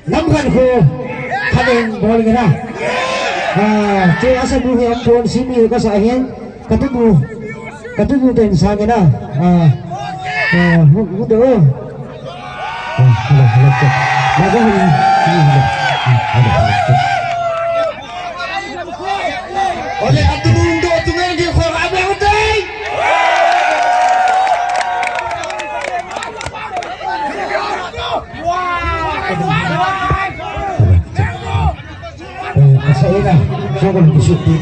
Namkan ko kaming ball nga na. Kaya asa buhi ang ball sini ka sa ahin. Katubo din sa akin na. Mudo. Halap. Magahin. Oleh at mundo tumenggi ko abe utay. Saya jangan disuppit.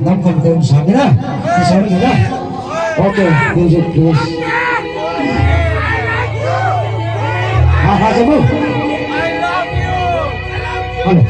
Namkan ko sana na. Sana na. Okay, please. Kamu. I love you. Ano?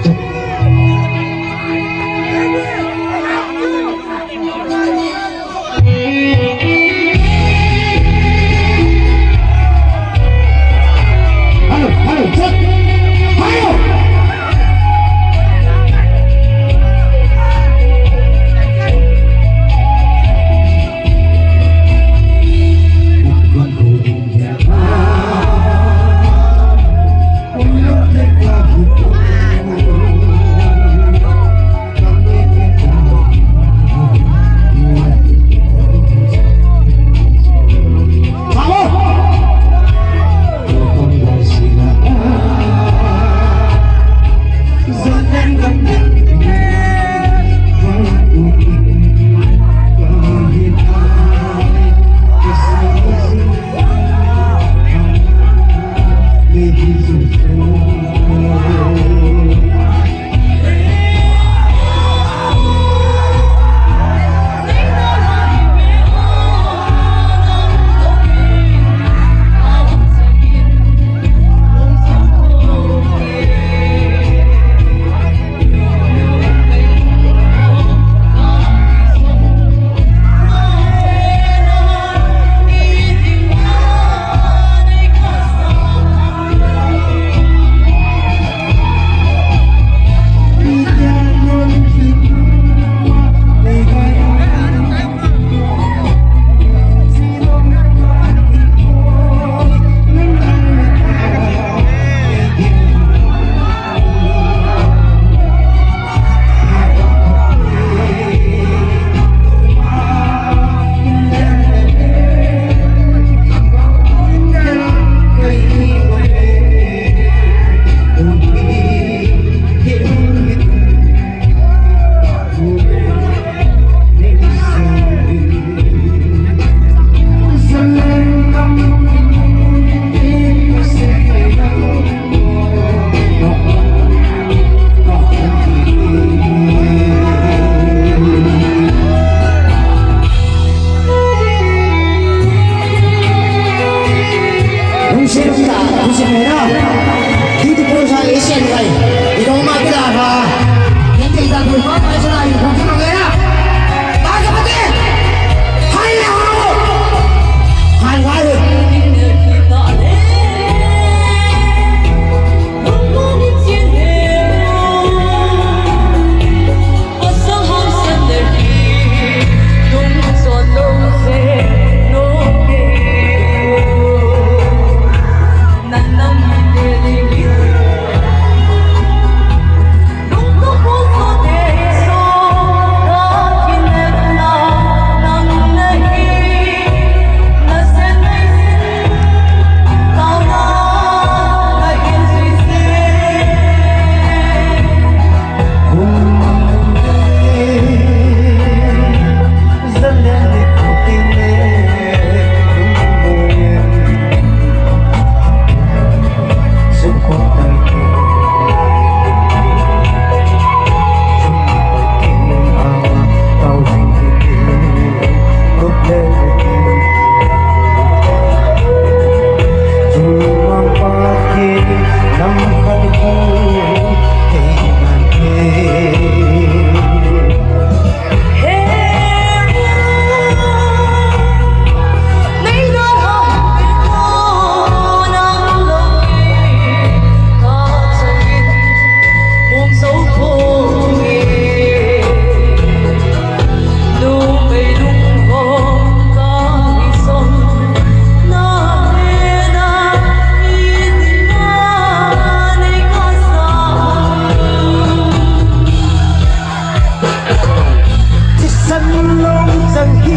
sân lông dần khi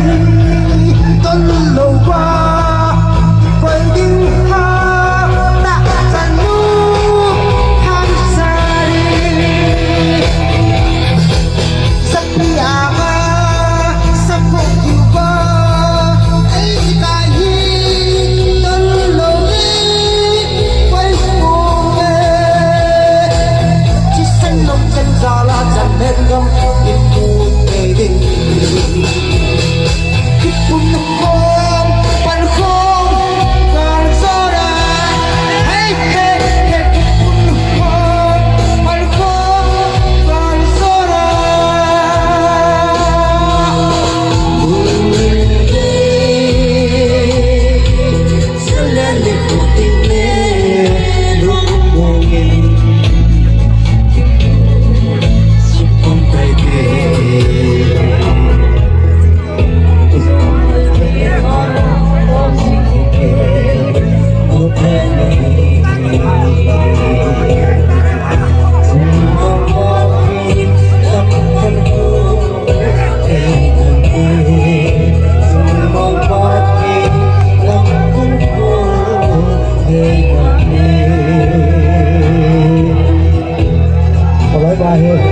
tuần lâu qua quay đi ha đã dần nu han xa đi sắp đi à ba sắp không chịu ba ấy ta hi tuần lâu đi quay buồn về chỉ sân lông chân gió là dần lên gom in buồn về đi khi buồn không vẫn không còn gió đã hey hey hey khi buồn không vẫn không còn gió đã buồn về sẽ lên để cuộc tình lên lúc buồn nghìn bye bye.